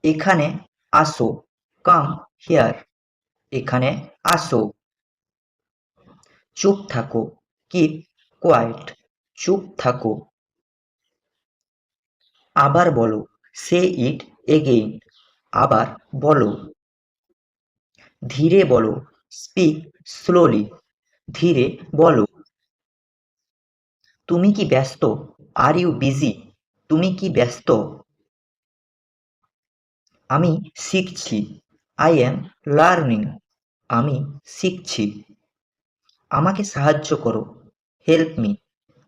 এখানে আসো, come here. এখানে আসো। চুপ থাকো, কিপ কোয়াইট। চুপ থাকো। আবার বলো, সে ইট এগেইন। আবার বলো। ধীরে বলো, স্পিক স্লোলি। ধীরে বলো। তুমি কি ব্যস্ত? Are you busy? তুমি কি ব্যস্ত? আমি শিখছি। I am learning. আমি শিখছি। আমাকে সাহায্য করো। Help me.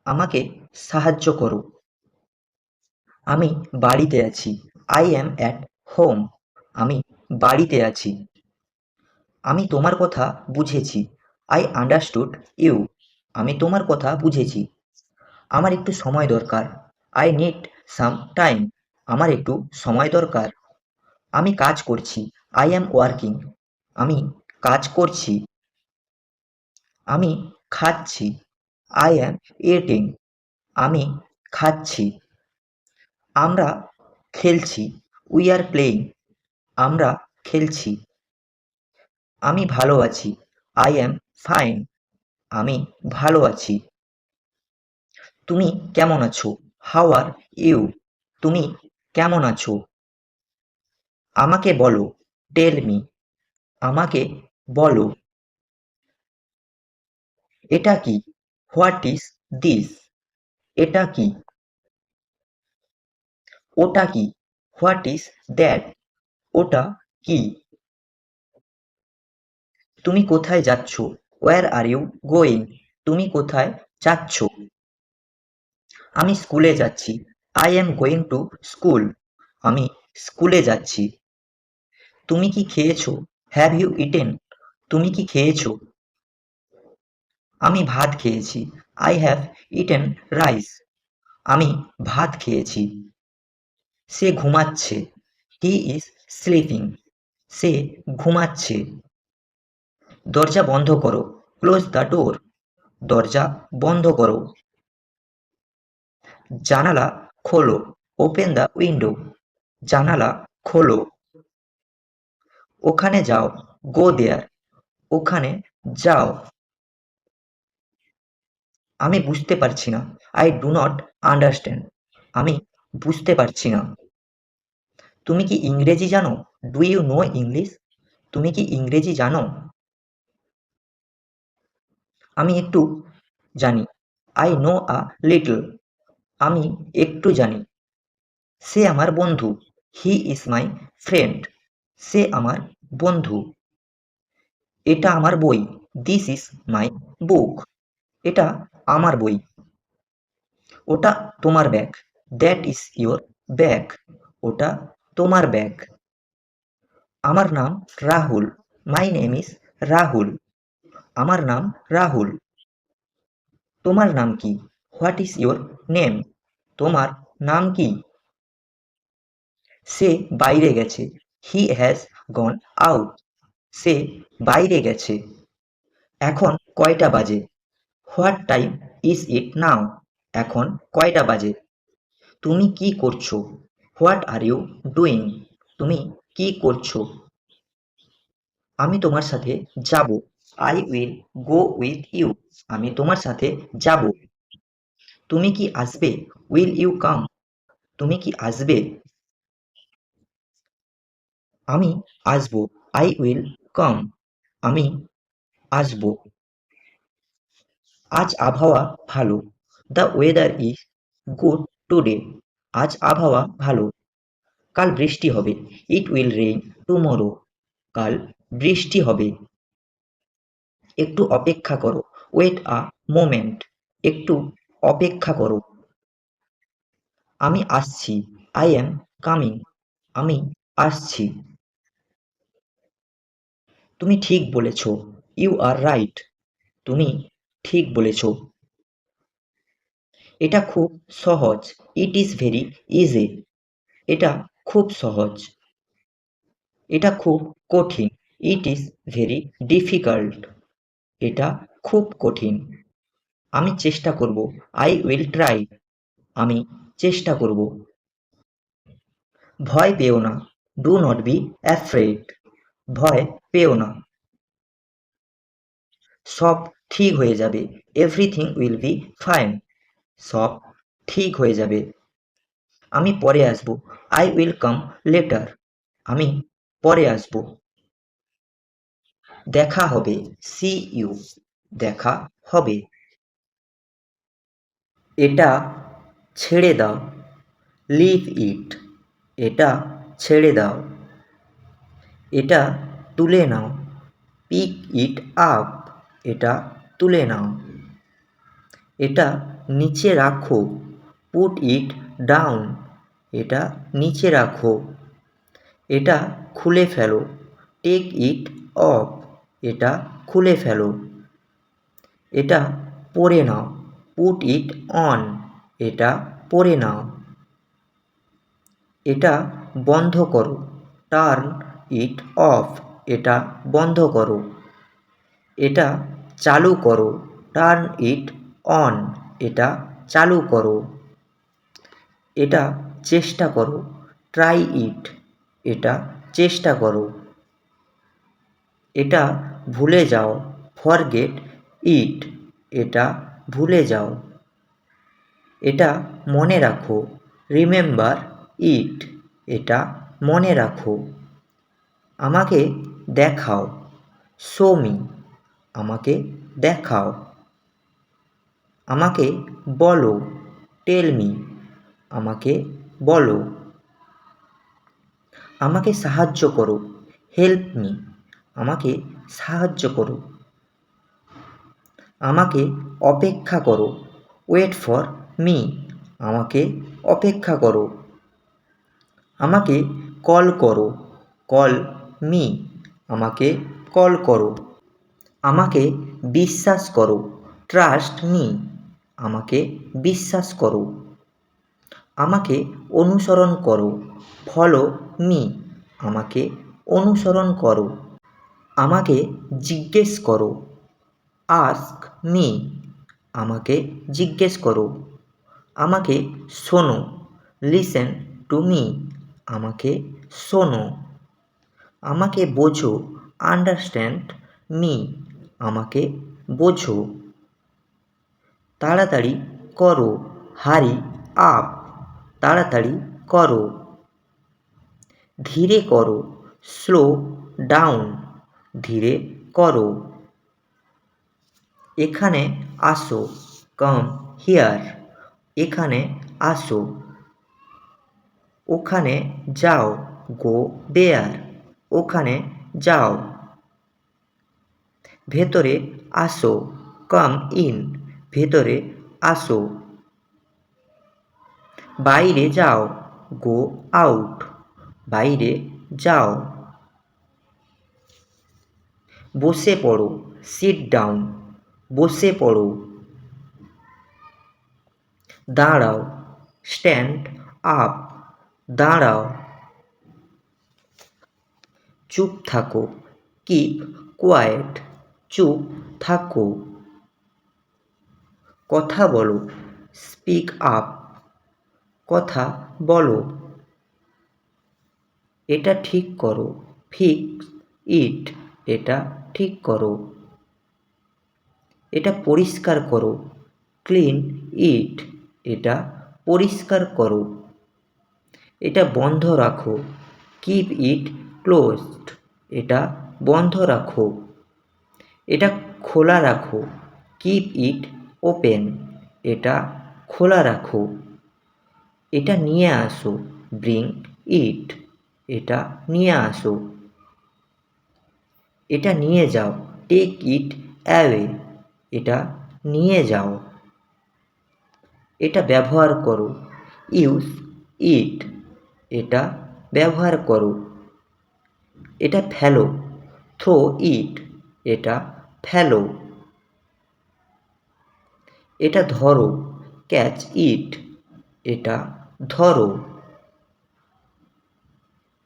আমাকে সাহায্য করো। আমি বাড়িতে আছি। I am at home. আমি বাড়িতে আছি। আমি তোমার কথা বুঝেছি। I understood you. আমি তোমার কথা বুঝেছি। আমার একটু সময় দরকার। I need some time. আমার একটু সময় দরকার। আমি কাজ করছি। I am working. আমি কাজ করছি। আমি খাচ্ছি। I am eating. আমি খাচ্ছি। আমরা খেলছি। We are playing. আমরা খেলছি। আমি ভালো আছি। I am fine. আমি ভালো আছি। তুমি কেমন আছো? How are you? তুমি কেমন আছো? আমাকে বলো। Tell me. আমাকে বলো। এটা কি? What is this? এটা কি? ওটা কি? What is that? ওটা কি? তুমি কোথায় যাচ্ছ? Where are you going? তুমি কোথায় যাচ্ছ? আমি স্কুলে যাচ্ছি। I am going to school. আমি স্কুলে যাচ্ছি। তুমি কি খেয়েছো? Have you eaten? তুমি কি খেয়েছো? আমি ভাত খেয়েছি। I have eaten rice. আমি ভাত খেয়েছি। সে ঘুমাচ্ছে। He is sleeping. সে ঘুমাচ্ছে। দরজা বন্ধ করো। Close the door. দরজা বন্ধ করো। জানালা খোলো। Open the window. জানালা খোলো। ওখানে যাও। গো দেয়ার। ওখানে যাও। আমি বুঝতে পারছি না। I do not understand. আমি বুঝতে পারছি না। তুমি কি ইংরেজি জানো? Do you know English? তুমি কি ইংরেজি জানো? আমি একটু জানি। I know a little. আমি একটু জানি। সে আমার বন্ধু। He is my friend. সে আমার বন্ধু। এটা আমার বই। দিস ইজ মাই বুক। এটা আমার বই। ওটা তোমার bag. That is your bag. ওটা তোমার ব্যাগ। আমার নাম Rahul. My name is Rahul. আমার নাম রাহুল। তোমার নাম কি? What is your name? তোমার নাম কি? সে বাইরে গেছে। He has gone out. সে বাইরে গেছে। এখন কয়টা বাজে? What time is it now? এখন কয়টা বাজে? তুমি কি করছো? What are you doing? তুমি কি করছো? আমি তোমার সাথে যাব। I will go with you. আমি তোমার সাথে যাব। তুমি কি আসবে? Will you come? তুমি কি আসবে? আমি আসবো। I will come. আমি আসবো। আজ আবহাওয়া ভালো। The weather is good today. আজ আবহাওয়া ভালো। কাল বৃষ্টি হবে। It will rain tomorrow. কাল বৃষ্টি হবে। একটু অপেক্ষা করো। Wait a moment. একটু অপেক্ষা করো। আমি আসছি। I am coming. আমি আসছি। তুমি ঠিক বলেছ। You are right. তুমি ঠিক বলেছ। এটা খুব সহজ। It is very easy. এটা খুব সহজ। এটা খুব কঠিন। It is very difficult. এটা খুব কঠিন। আমি চেষ্টা করব। I will try. আমি চেষ্টা করব। ভয় পেও না। ডু নট বি অ্যাফ্রেড, ভয় পেও না। সব ঠিক হয়ে যাবে, এভরিথিং উইল বি ফাইন, সব ঠিক হয়ে যাবে। আমি পরে আসব, আই উইল কাম লেটার, আমি পরে আসব। দেখা হবে, সি ইউ, দেখা হবে। এটা ছেড়ে দাও, লিভ ইট, এটা ছেড়ে দাও। এটা তুলে নাও, পিক ইট আপ, এটা তুলে নাও। এটা নিচে রাখো, পুট ইট ডাউন, এটা নিচে রাখো। এটা খুলে ফেলো, টেক ইট অফ, এটা খুলে ফেলো। এটা পরে নাও, পুট ইট অন, এটা পরে নাও। এটা বন্ধ করো, টার্ন ইট অফ, এটা বন্ধ করো। এটা চালু করো, টার্ন ইট অন, এটা চালু করো। এটা চেষ্টা করো, ট্রাই ইট, এটা চেষ্টা করো। এটা ভুলে যাও, ফরগেট ইট, এটা ভুলে যাও। এটা মনে রাখো, রিমেম্বার ইট, এটা মনে রাখো। আমাকে দেখাও, শো মি, আমাকে দেখাও। আমাকে বলো, টেল মি, আমাকে বলো। আমাকে সাহায্য করো, হেল্প মি, আমাকে সাহায্য করো। আমাকে অপেক্ষা করো, ওয়েট ফর মি, আমাকে অপেক্ষা করো। আমাকে কল করো, কল মি, আমাকে কল করো। আমাকে বিশ্বাস করো, ট্রাস্ট মি, আমাকে বিশ্বাস করো। আমাকে অনুসরণ করো, ফলো মি, আমাকে অনুসরণ করো। আমাকে জিজ্ঞেস করো, আস্ক মি, আমাকে জিজ্ঞেস করো। আমাকে শোনো, লিসেন টু মি, আমাকে শোনো। আমাকে বোঝো, আন্ডারস্ট্যান্ড মি, আমাকে বোঝো। তাড়াতাড়ি করো, হারি আপ, তাড়াতাড়ি করো। ধীরে করো, স্লো ডাউন, ধীরে করো। এখানে আসো, কাম হিয়ার, এখানে আসো। ওখানে যাও, গো দেয়ার, ওখানে যাও। ভেতরে আসো, কাম ইন, ভেতরে আসো। বাইরে যাও, গো আউট, বাইরে যাও। বসে পড়ো, সিট ডাউন, বসে পড়ো। দাঁড়াও, স্ট্যান্ড আপ, দাঁড়াও। চুপ থাকো, কিপ কোয়াইট, চুপ থাকো। কথা বলো, স্পিক আপ, কথা বলো। এটা ঠিক করো, ফিক্স ইট, এটা ঠিক করো। এটা পরিষ্কার করো, ক্লিন ইট, এটা পরিষ্কার করো। এটা বন্ধ রাখো, কিপ ইট ক্লোজড, এটা বন্ধ রাখো। এটা খোলা রাখো, কিপ ইট ওপেন, এটা খোলা রাখো। এটা নিয়ে আসো, ব্রিং ইট, এটা নিয়ে আসো। এটা নিয়ে যাও, টেক ইট অ্যাওয়ে, এটা নিয়ে যাও। এটা ব্যবহার করো, ইউজ ইট, এটা ব্যবহার করো। এটা ফেলো, থ্রো ইট, এটা ফেলো। এটা ধরো, ক্যাচ ইট, এটা ধরো।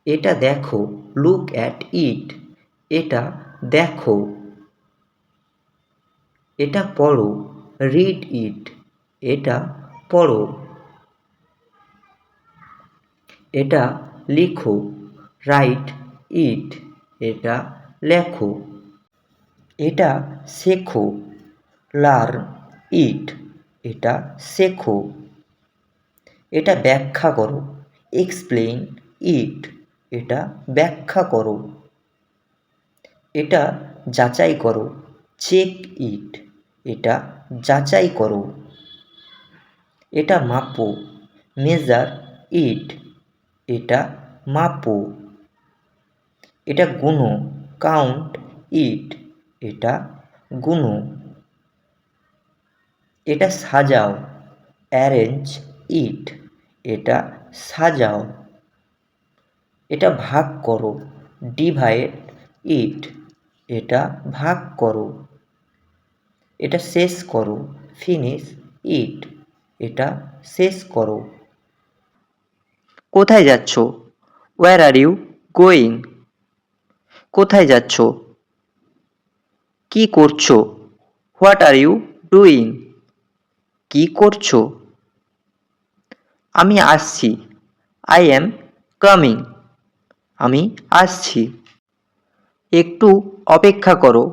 এটা দেখো, লুক অ্যাট ইট, এটা দেখো। এটা পড়ো, রিড ইট, এটা পড়ো। এটা লিখো, রাইট ইট, এটা লেখো। এটা শেখো। লার্ন ইট, এটা শেখো। এটা ব্যাখ্যা করো। এক্সপ্লেইন ইট, এটা ব্যাখ্যা করো। এটা যাচাই করো। চেক ইট, এটা যাচাই করো। এটা মাপো। মেজার ইট, এটা মাপো। এটা গুনো। কাউন্ট ইট, এটা গুনো। এটা সাজাও। অ্যারেঞ্জ ইট, এটা সাজাও। এটা ভাগ করো। ডিভাইড ইট, এটা ভাগ করো। এটা শেষ করো। ফিনিশ ইট, এটা শেষ করো। কোথায় যাচ্ছ? Where are you going? কোথায় যাচ্ছ? কি করছো? What are you doing? কি করছো? আমি আসছি। আই অ্যাম কামিং, আমি আসছি। একটু অপেক্ষা করো।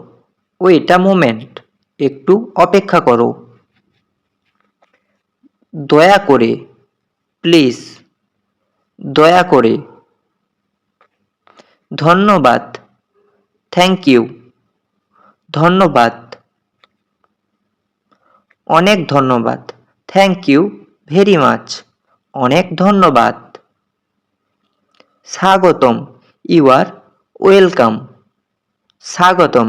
ওয়েট আ মোমেন্ট, একটু অপেক্ষা করো। দয়া করে, প্লিজ, দয়া করে। ধন্যবাদ, থ্যাংক ইউ, ধন্যবাদ। অনেক ধন্যবাদ, থ্যাংক ইউ ভেরি মাচ, অনেক ধন্যবাদ। স্বাগতম, ইউ আর ওয়েলকাম, স্বাগতম।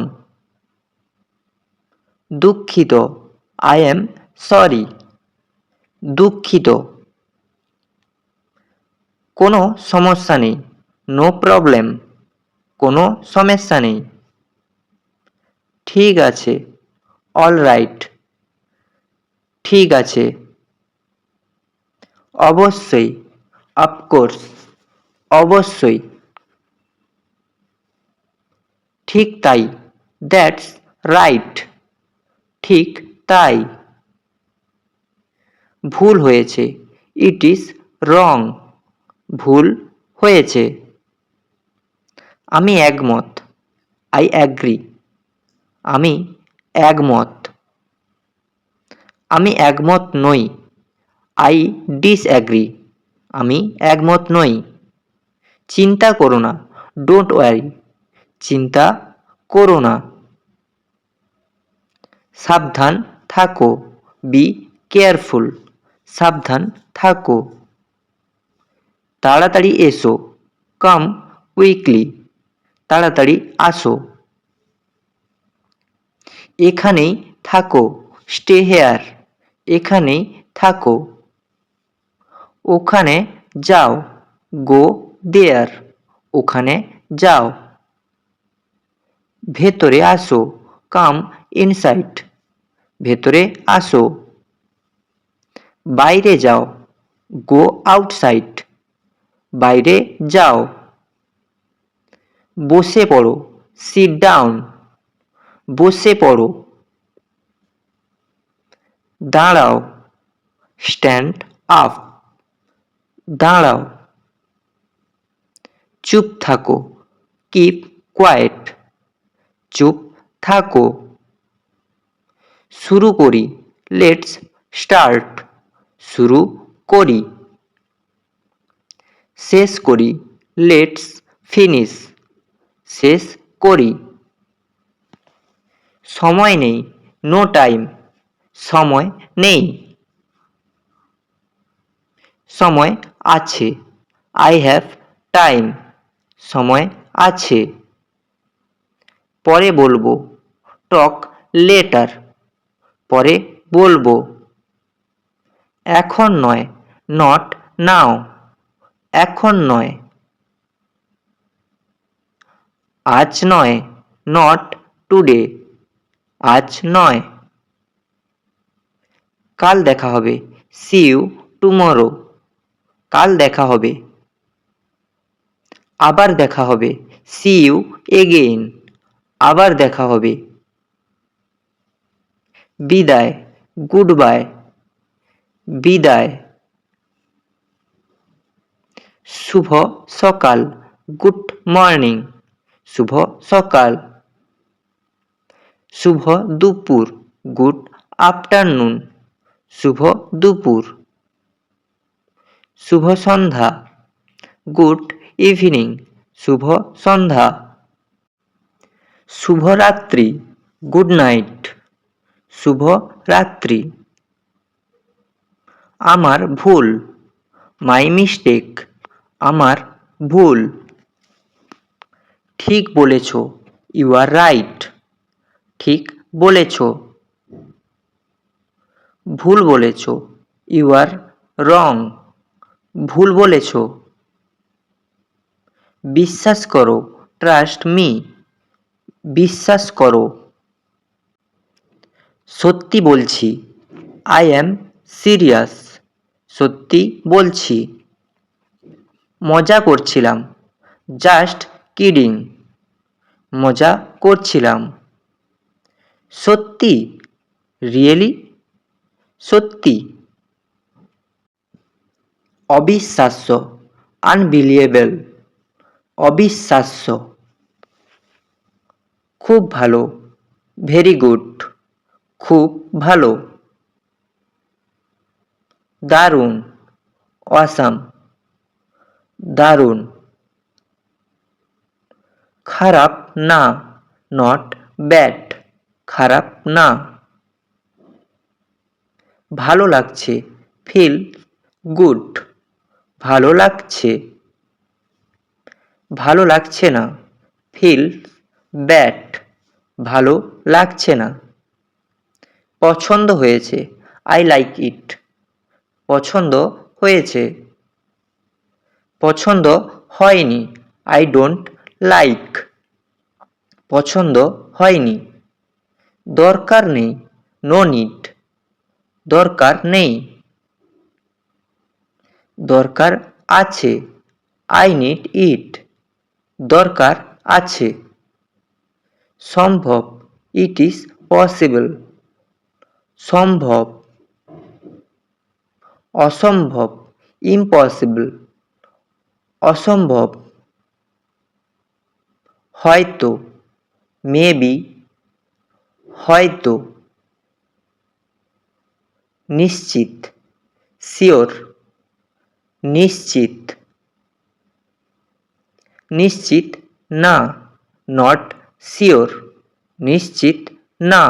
দুঃখিত, আই এম সরি, দুঃখিত। কোনো সমস্যা নেই, নো প্রবলেম, কোনো সমস্যা নেই। ঠিক আছে, অলরাইট, ঠিক আছে। অবশ্যই, অফকোর্স, অবশ্যই। ঠিক তাই, দ্যাটস রাইট, ঠিক তাই। ভুল হয়েছে, ইট ইজ রং, ভুল হয়েছে। আমি একমত, আই অ্যাগ্রি, আমি একমত। আমি একমত নই, আই ডিসঅ্যাগ্রি, আমি একমত নই। চিন্তা করো না, ডোন্ট ওয়ারি, চিন্তা করো না। সাবধান থাকো, বি কেয়ারফুল, সাবধান থাকো। তাড়াতাড়ি এসো, কাম কুইকলি, তাড়াতাড়ি আসো। এখানেই থাকো, স্টে হেয়ার, এখানেই থাকো। ওখানে যাও, গো দেয়ার, ওখানে যাও। ভেতরে আসো, কাম ইনসাইড, ভেতরে আসো। বাইরে যাও, গো আউটসাইড, বাইরে যাও। বসে পড়ো, সিট ডাউন, বসে পড়ো। দাঁড়াও, স্ট্যান্ড আপ, দাঁড়াও। চুপ থাকো, কিপ কোয়াইট, চুপ থাকো। শুরু করি, লেটস স্টার্ট, শুরু করি। শেষ করি, লেটস ফিনিশ, শেষ করি। সময় নেই, নো টাইম, সময় নেই। সময় আছে, আই হ্যাভ টাইম, সময় আছে। পরে বলবো, টক লেটার, পরে বলবো। এখন নয়, নট নাও, এখন নয়। আজ নয়, নট টুডে, আজ নয়। কাল দেখা হবে, সি ইউ টুমরো, কাল দেখা হবে। আবার দেখা হবে, সি ইউ এগেইন, আবার দেখা হবে। বিদায়, গুড বাই, বিদায়। শুভ সকাল, গুড মর্নিং, শুভ সকাল। শুভ দুপুর, গুড আফটারনুন, শুভ দুপুর। শুভ সন্ধ্যা, গুড ইভিনিং, শুভ সন্ধ্যা। শুভরাত্রি, গুড নাইট, শুভ রাত্রি। আমার ভুল, মাই মিস্টেক, আমার ভুল। ঠিক বলেছ, ইউ আর রাইট, ঠিক বলেছ। ভুল বলেছ, ইউ আর রং, ভুল বলেছ। বিশ্বাস করো, ট্রাস্ট মি, বিশ্বাস করো। সত্যি বলছি, আই অ্যাম সিরিয়াস, সত্যি বলছি। মজা করছিলাম, জাস্ট কিডিং, মজা করছিলাম। সত্যি, রিয়েলি, সত্যি। অবিশ্বাস্য, আনবিলিয়েবল, অবিশ্বাস্য। খুব ভালো, ভেরি গুড, খুব ভালো। দারুণ, অসাম, দারুণ। খারাপ না, নট ব্যাড, খারাপ না। ভালো লাগছে, ফিল গুড, ভালো লাগছে। ভালো লাগছে না, ফিল ব্যাড, ভালো লাগছে না। পছন্দ হয়েছে, আই লাইক ইট, পছন্দ হয়েছে। পছন্দ হয়নি, আই ডোন্ট লাইক, পছন্দ হয়নি। দরকার নেই, নো নিড, দরকার নেই। দরকার আছে, আই নিড ইট, দরকার আছে। সম্ভব, ইট ইজ পসিবল, সম্ভব। অসম্ভব, ইম্পসিবল, অসম্ভব। হয়তো, মেবি, হয়তো। নিশ্চিত, শিওর, নিশ্চিত। নিশ্চিত না, নট শিওর, নিশ্চিত না।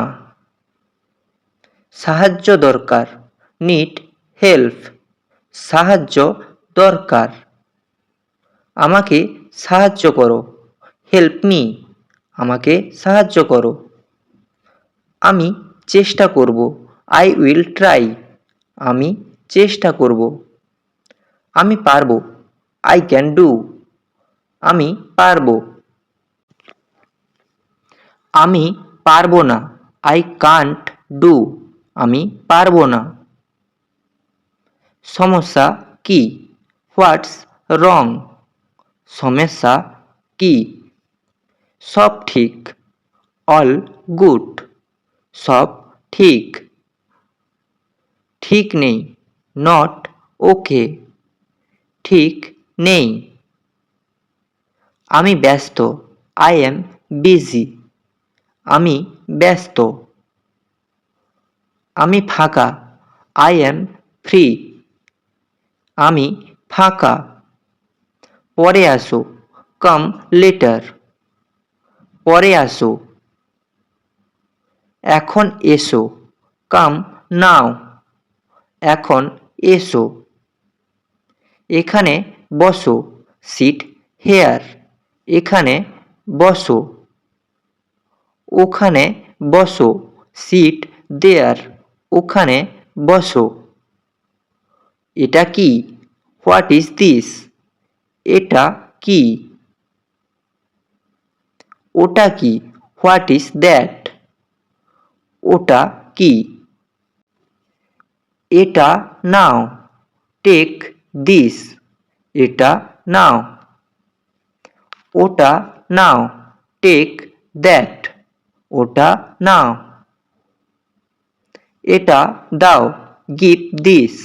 সাহায্য দরকার, নিড হেল্প, সাহায্য দরকার। আমাকে সাহায্য করো, হেল্প মি, আমাকে সাহায্য করো। আমি চেষ্টা করব, আই উইল ট্রাই, আমি চেষ্টা করব। আমি পারবো, আই ক্যান ডু, আমি পারবো। আমি পারবো না, আই কান্ট ডু, আমি পারবো না। সমস্যা কি, হোয়াটস রং, সমস্যা কি। সব ঠিক, অল গুড, সব ঠিক। ঠিক নেই, নট ওকে, ঠিক নেই। আমি ব্যস্ত, আই এম বিজি, আমি ব্যস্ত। আমি ফাঁকা, আই এম ফ্রি, আমি ফাঁকা। পরে আসো, কাম লেটার, পরে আসো। এখন এসো, কাম নাও, এখন এসো। এখানে বসো, সিট হেয়ার, এখানে বসো। ওখানে বসো, সিট দেয়ার, ওখানে বসো। এটা কি, হোয়াট ইজ দিস, এটা কি। ওটা কি, হোয়াট ইজ দ্যাট, ওটা কি। এটা নাও, টেক দিস, এটা নাও। ওটা নাও, টেক দ্যাট, ওটা নাও। এটা দাও, গিভ দিস,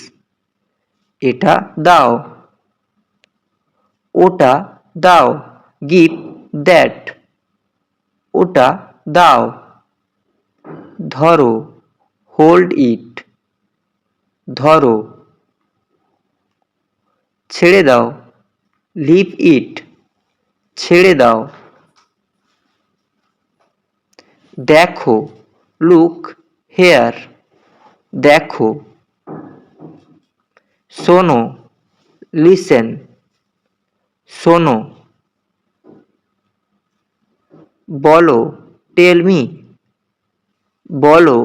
এটা দাও। ওটা দাও, গিভ দ্যাট, ওটা দাও। ধরো, হোল্ড ইট, ধরো। ছেড়ে দাও, লিভ ইট, ছেড়ে দাও। দেখো, লুক হেয়ার, দেখো। শোনো, লিসেন, শোনো। বলো, টেল মি, বলো।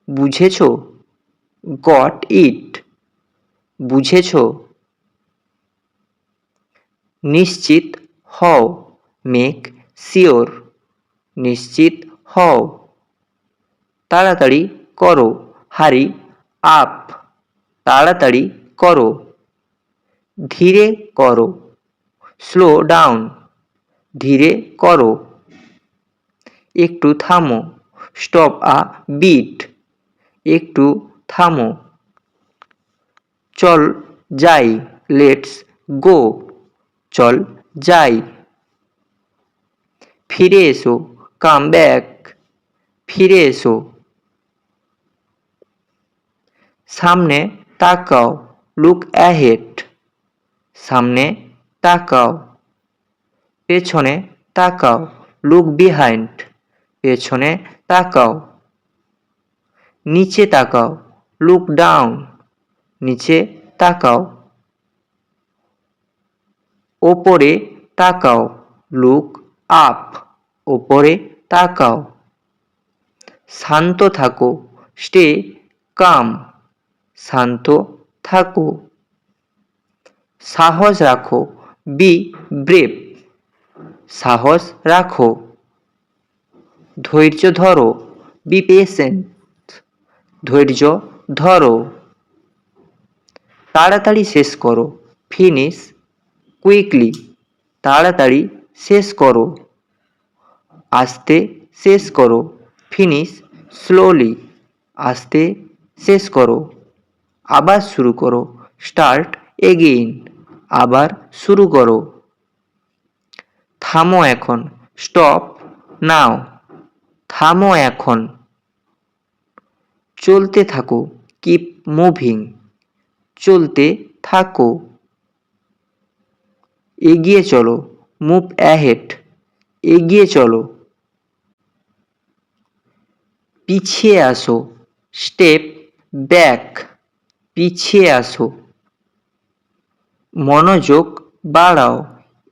বুঝেছো, গট ইট, বুঝেছো। নিশ্চিত হও, মেক শিওর, নিশ্চিত হও। তাড়াতাড়ি করো, হারি আপ, তাড়াতাড়ি করো। ধীরে করো, স্লো ডাউন, ধীরে করো। একটু থামো, স্টপ আ বিট, একটু থামো। চল যাই, লেটস গো, চল যাই। ফিরে এসো, কাম ব্যাক, ফিরে এসো। সামনে তাকাও, লুক অ্যাহেড, সামনে তাকাও। পেছনে তাকাও, লুক বিহাইন্ড, পেছনে তাকাও। নিচে তাকাও, লুক ডাউন, নিচে তাকাও। ওপরে তাকাও, লুক আপ, ওপরে তাকাও। শান্ত থাকো, স্টে কাম, শান্ত থাকো। সাহস রাখো, বি ব্রেভ, সাহস রাখো। ধৈর্য ধরো, বি পেশেন্ট, ধৈর্য ধরো। তাড়াতাড়ি শেষ করো, ফিনিশ কুইকলি, তাড়াতাড়ি শেষ করো। আস্তে শেষ করো, ফিনিশ স্লোলি, আস্তে শেষ করো। আবার শুরু করো, স্টার্ট এগেইন, আবার শুরু করো। থামো এখন, স্টপ নাও, থামো এখন। চলতে থাকো, কিপ মুভিং, চলতে থাকো। এগিয়ে চলো, মুভ অ্যাহেড, এগিয়ে চলো। পিছিয়ে আসো, স্টেপ ব্যাক, পিছিয়ে আসো। মনোযোগ বাড়াও,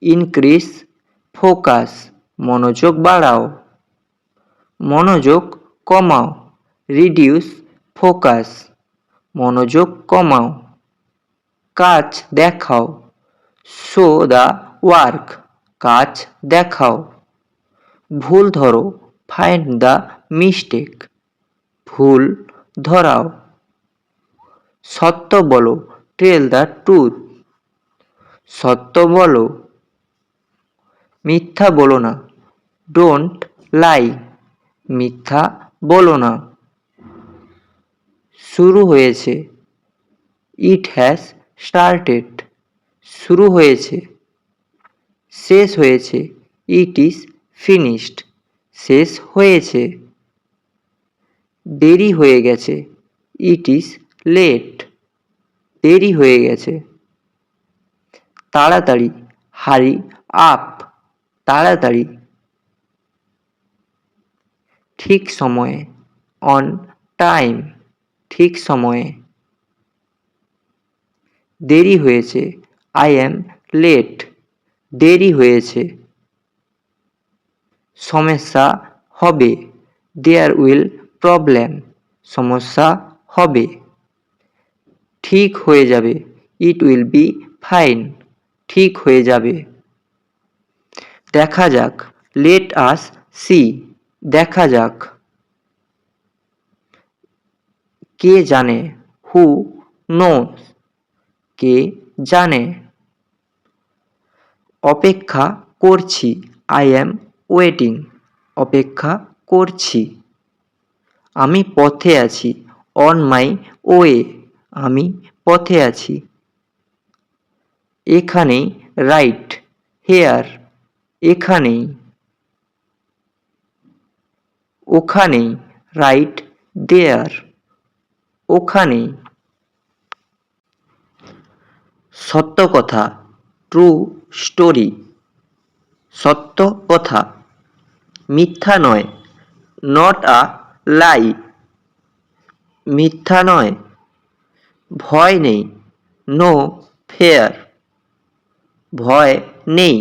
ইনক্রিজ ফোকাস, মনোযোগ বাড়াও। মনোযোগ কমাও, রিডিউস ফোকাস, মনোযোগ কমাও। কাজ দেখাও, শো দ্য ওয়ার্ক, কাজ দেখাও। ভুল ধরো, ফাইন্ড দ্য মিস্টেক, ভুল ধরাও। সত্য বলো, টেল দ্য ট্রুথ, সত্য বলো। মিথ্যা বলো না, ডোন্ট লাই, মিথ্যা বলো না। শুরু হয়েছে, ইট হ্যাজ স্টার্টেড, শুরু হয়েছে। শেষ হয়েছে, ইট ইজ ফিনিশড, শেষ হয়েছে। দেরি হয়ে গেছে, ইট ইজ লেট, দেরি হয়ে গেছে। তাড়াতাড়ি, হারি আপ, তাড়াতাড়ি। ঠিক সময়ে, অন টাইম, ঠিক সময়ে। দেরি হয়েছে, আই অ্যাম লেট, দেরি হয়েছে। সমস্যা হবে, দেয়ার উইল প্রবলেম, সমস্যা হবে। ঠিক হয়ে যাবে, ইট উইল বি ফাইন, ঠিক হয়ে যাবে। দেখা যাক, লেট আস সি, দেখা যাক। কে জানে, হু নোস, কে জানে। অপেক্ষা করছি, আই অ্যাম ওয়েটিং, অপেক্ষা করছি। আমি পথে আছি, অন মাই ওয়ে, আমি পথে আছি। এখানেই, রাইট হেয়ার, এখানেই, ওখানেই, রাইট দেয়ার, ওখানেই। সত্য কথা, ট্রু স্টোরি, সত্য কথা। মিথ্যা নয়, নট আ লাই, মিথ্যা নয়। ভয় নেই, নো ফেয়ার, ভয় নেই।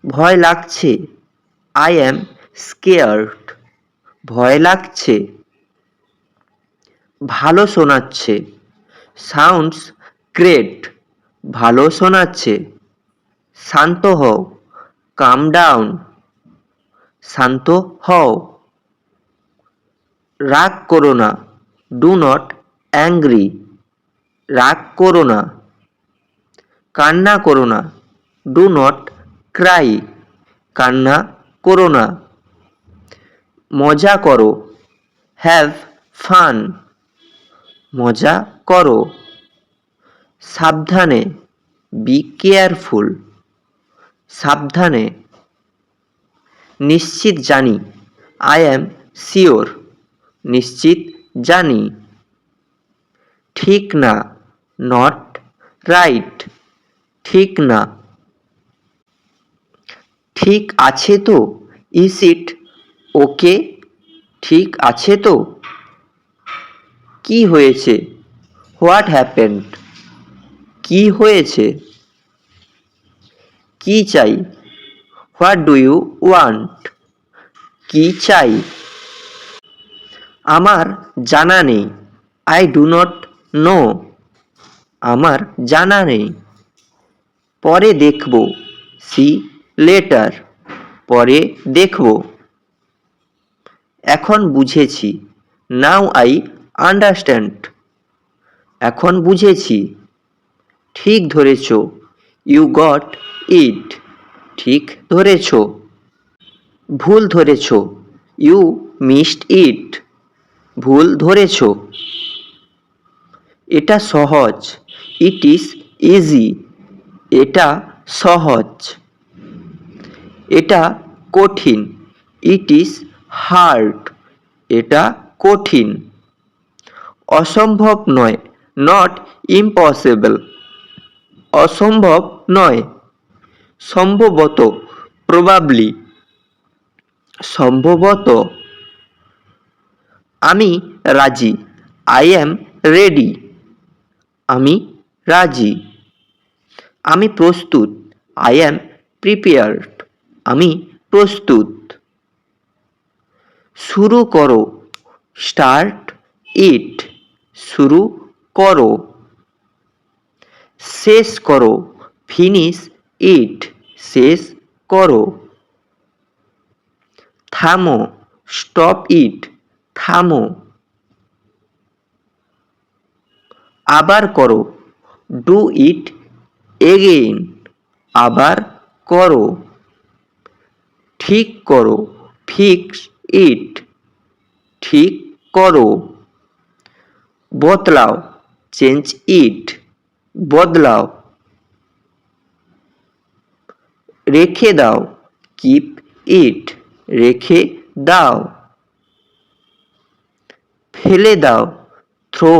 ভয় লাগছে, আই অ্যাম স্কেয়ার্ড, ভয় লাগছে। ভালো শোনাচ্ছে, সাউন্ডস গ্রেট, ভালো শোনাচ্ছে। শান্ত হও, কাম ডাউন, শান্ত হও। রাগ করো না, ডু নট অ্যাংরি, রাগ করো না। কান্না করো না, ডু নট ক্রাই, কান্না করো না। মজা করো, হ্যাভ ফান, মজা করো। সাবধানে, বি কেয়ারফুল, সাবধানে। নিশ্চিত জানি, আই অ্যাম শিওর, নিশ্চিত জানি। ঠিক না, নট রাইট, ঠিক না। ঠিক আছে তো, ইজ ইট ওকে, ঠিক আছে তো। কি হয়েছে, হোয়াট হ্যাপেন্ড, কি হয়েছে। কি চাই, হোয়াট ডু ইউ ওয়ান্ট, কি চাই। আমার জানা নেই, আই ডু নট নো, আমার জানা নেই। পরে দেখব, সি লেটার, পরে দেখব। এখন বুঝেছি, নাও আই আন্ডারস্ট্যান্ড, এখন বুঝেছি। ঠিক ধরেছ, ইউ গট ইট, ঠিক ধরেছ। ভুল ধরেছ, ইউ মিসড ইট, ভুল ধরেছ। এটা সহজ, ইট ইজ ইজি, এটা সহজ। এটা কঠিন, ইট ইজ হার্ড, এটা কঠিন। অসম্ভব নয়, নট ইম্পসিবল, অসম্ভব নয়। সম্ভবত, প্রবাবলি, সম্ভবত। আমি রাজি, আই অ্যাম রেডি, আমি রাজি। আমি প্রস্তুত, আই অ্যাম প্রিপেয়ার্ড, আমি প্রস্তুত। শুরু করো, স্টার্ট ইট, শুরু করো। শেষ করো, ফিনিশ ইট, শেষ করো। থামো, স্টপ ইট, থামো। আবার করো, ডু ইট এগেইন, আবার করো। ঠিক করো, ফিক্স ইট, ঠিক করো। বদলাও, চেঞ্জ ইট, বদলাও। রেখে দাও, কিপ ইট, রেখে দাও। ফেলে দাও, থ্রো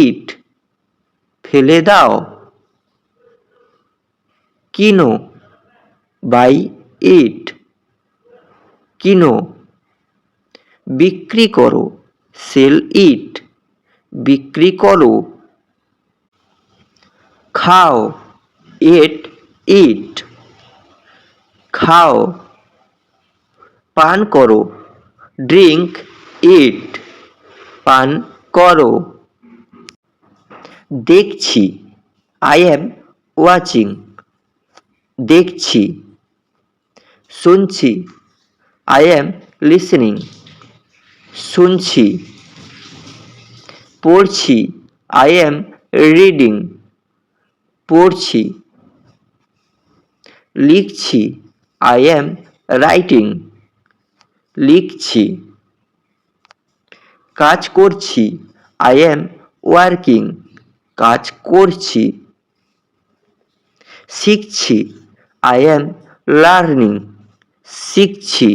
ইট, ফেলে দাও। কিনো, বাই ইট, কিনো। বিক্রি করো, সেল ইট, বিক্রি করো। খাও, এট ইট, খাও। পান করো, ড্রিঙ্ক ইট, পান করো। দেখছি, আই অ্যাম ওয়াচিং, দেখছি। শুনছি, আই অ্যাম লিসেনিং, শুনছি। পড়ছি, আই অ্যাম রিডিং, পড়ছি। লিখছি, আই অ্যাম রাইটিং, লিখছি। কাজ করছি, আই অ্যাম ওয়ার্কিং, কাজ করছি। শিখছি। I am learning. শিখছি।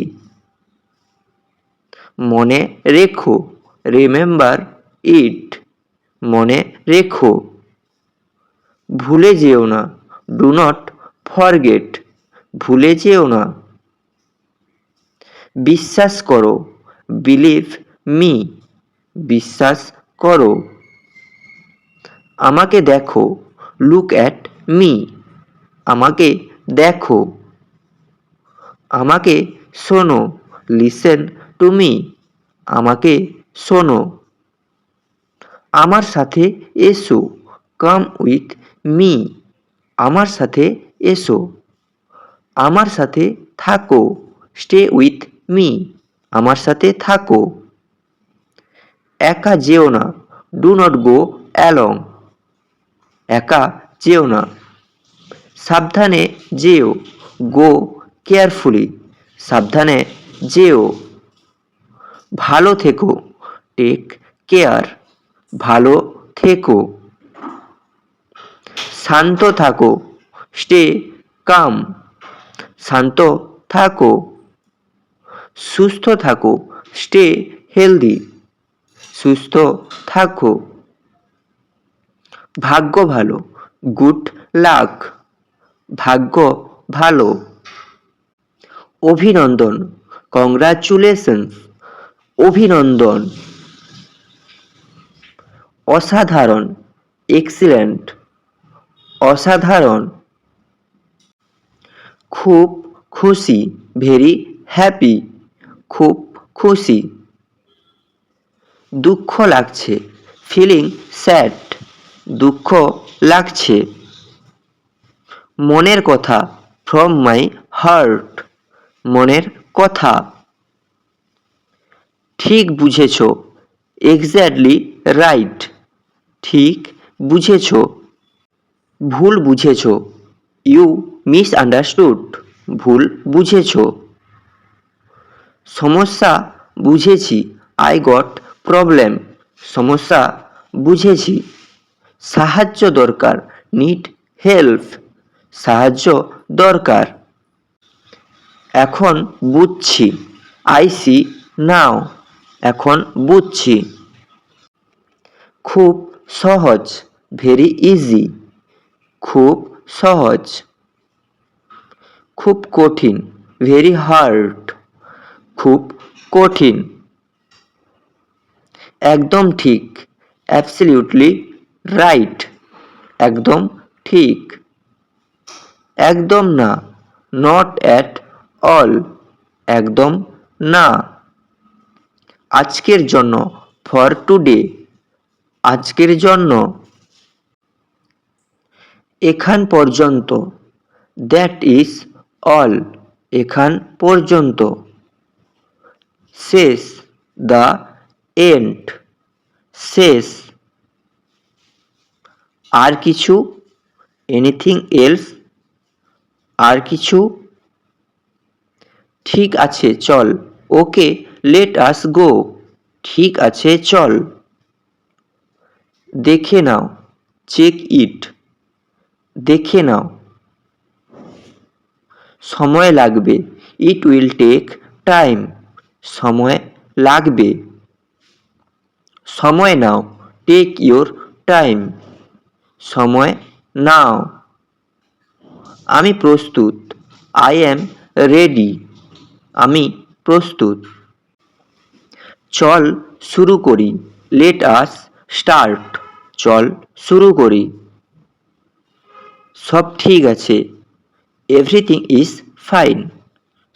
মনে রেখো। Remember it. মনে রেখো। ভুলে যেও না। Do not forget. ভুলে যেও না। বিশ্বাস করো। Believe me. বিশ্বাস করো। আমাকে দেখো। Look at me. আমাকে দেখো। আমাকে শোনো। Listen to me. আমাকে শোনো। আমার সাথে এসো। Come with me. আমার সাথে এসো। আমার সাথে থাকো। Stay with me. আমার সাথে থাকো। একা যেও না। Do not go along. একা যেও না। সাবধানে যেও। Go carefully. সাবধানে যেও। ভালো থেকো। Take care. ভালো থেকো। শান্ত থাকো। Stay calm. শান্ত থাকো। সুস্থ থাকো। Stay healthy. সুস্থ থাকো। ভাগ্য ভালো। Good luck. ভাগ্য ভালো। অভিনন্দন। কংগ্রাচুলেশনস। অভিনন্দন। অসাধারণ। এক্সিলেন্ট। অসাধারণ। খুব খুশি। Very happy. খুব খুশি। দুঃখ লাগছে। Feeling sad. দুঃখ লাগছে। মনের কথা। From my heart. মনের কথা। ঠিক বুঝেছ। Exactly right. ঠিক বুঝেছ। ভুল বুঝেছ। You misunderstood. ভুল বুঝেছ। সমস্যা বুঝেছি। I got problem. সমস্যা বুঝেছি। সাহায্য দরকার। Need help. সাহায্য দরকার। এখন বুঝছি। I see now. এখন বুঝছি। খুব সহজ। Very easy. খুব সহজ। খুব কঠিন। Very hard. খুব কঠিন। একদম ঠিক। Absolutely right. একদম ঠিক। একদম না। Not at all. একদম না। আজকের জন্য। For today. আজকের জন্য। এখান পর্যন্ত। That is all. এখান পর্যন্ত। শেষ। The end. শেষ। আর কিছু। Anything else. আর কিছু। ঠিক আছে চল। ওকে লেট আস গো। ঠিক আছে চল। দেখে নাও। Check it. দেখে নাও। সময় লাগবে। It will take time. সময় লাগবে। সময় নাও। Take your time. সময় নাও। আমি প্রস্তুত। I am ready. আমি প্রস্তুত। চল শুরু করি। Let us start. চল শুরু করি। সব ঠিক আছে। Everything is fine.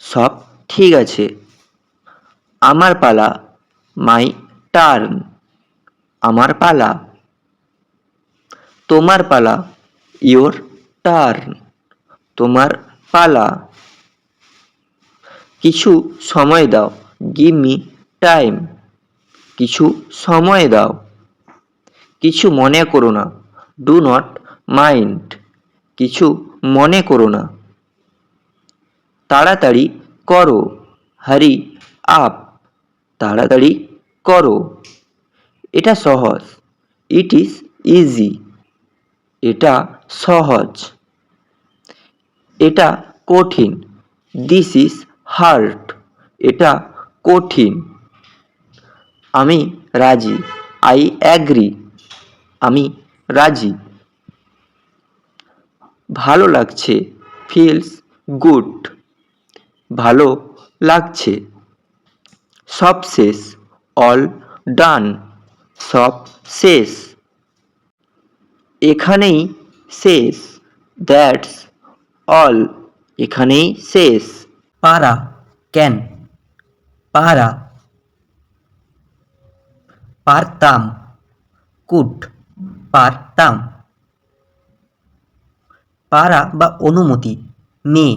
সব ঠিক আছে। আমার পালা। My turn. আমার পালা। তোমার পালা। Your turn. তোমার পালা। কিছু সময় দাও। Give me time. কিছু সময় দাও। কিছু মনে করো না। Do not mind. কিছু মনে করো না। তাড়াতাড়ি করো। Hurry up. তাড়াতাড়ি করো। এটা সহজ। It is easy. এটা সহজ। এটা কঠিন। This is hard. এটা কঠিন। আমি রাজি। I agree. আমি রাজি। ভালো লাগছে। Feels good. ভালো লাগছে। সব শেষ। All done. সব শেষ। এখানেই শেষ। That's all. এখানেই শেষ। পারা, ক্যান, পারা। পারতাম, কুড, পারতাম। পারা বা অনুমতি, মে,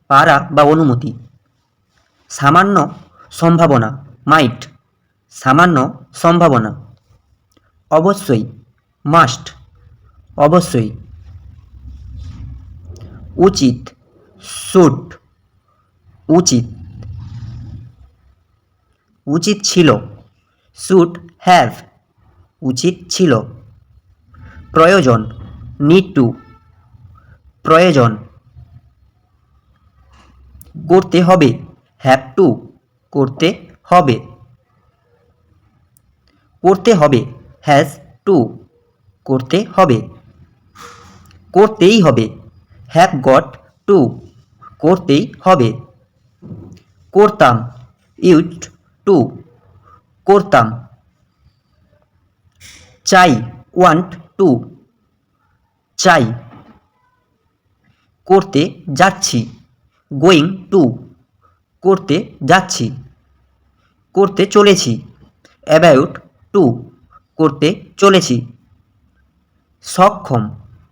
পারা বা অনুমতি। সামান্য সম্ভাবনা, মাইট, সামান্য সম্ভাবনা। অবশ্যই, মাস্ট, অবশ্যই। উচিত, শুড, উচিত। উচিত ছিল, শুড হ্যাভ, উচিত ছিল। প্রয়োজন, নিড টু, প্রয়োজন। করতে হবে, হ্যাভ টু, করতে হবে। করতে হবে, হ্যাজ টু, করতে হবে। করতেই হবে, হ্যাভ গট টু, করতেই হবে। করতাম, ইউজড টু, করতাম। চাই, ওয়ান্ট টু, চাই। করতে যাচ্ছি, গোয়িং টু, করতে যাচ্ছি। করতে চলেছি, অ্যাবাউট টু, করতে চলেছি। সক্ষম,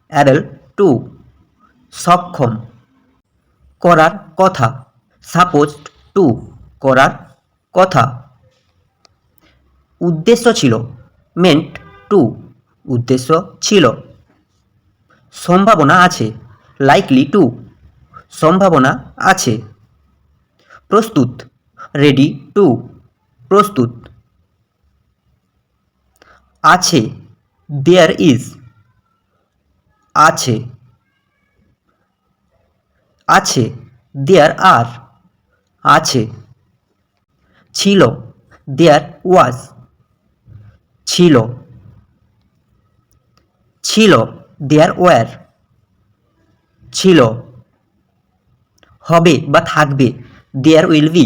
অ্যাবল টু, সক্ষম। করার কথা, সাপোজড টু, করার কথা। উদ্দেশ্য ছিল, মেন্ট টু, উদ্দেশ্য ছিল। সম্ভাবনা আছে, লাইকলি টু, সম্ভাবনা আছে। প্রস্তুত, রেডি টু, প্রস্তুত। আছে, দেয়ার ইজ, আছে। আছে, দেয়ার আর, আছে। ছিল, দেয়ার ওয়াজ, ছিল। ছিল, দেয়ার ওয়্যার, ছিল। হবে বা থাকবে, দেয়ার উইল বি,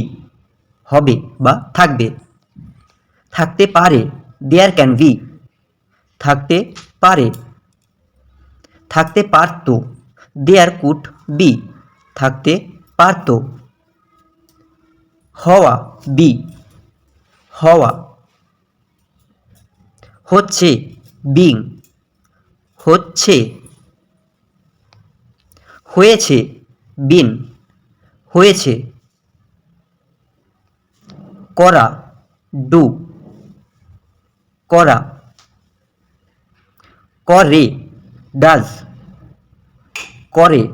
হবে বা থাকবে। থাকতে পারে, দেয়ার ক্যান বি, থাকতে পারে। থাকতে পারত, দেয়ার কুড বি, থাকতে পারত। হওয়া, বি, হওয়া। হচ্ছে, বিং, হচ্ছে। হয়েছে, বিন, হয়েছে। করা, ডু, করা। করে, ডাজ, করে।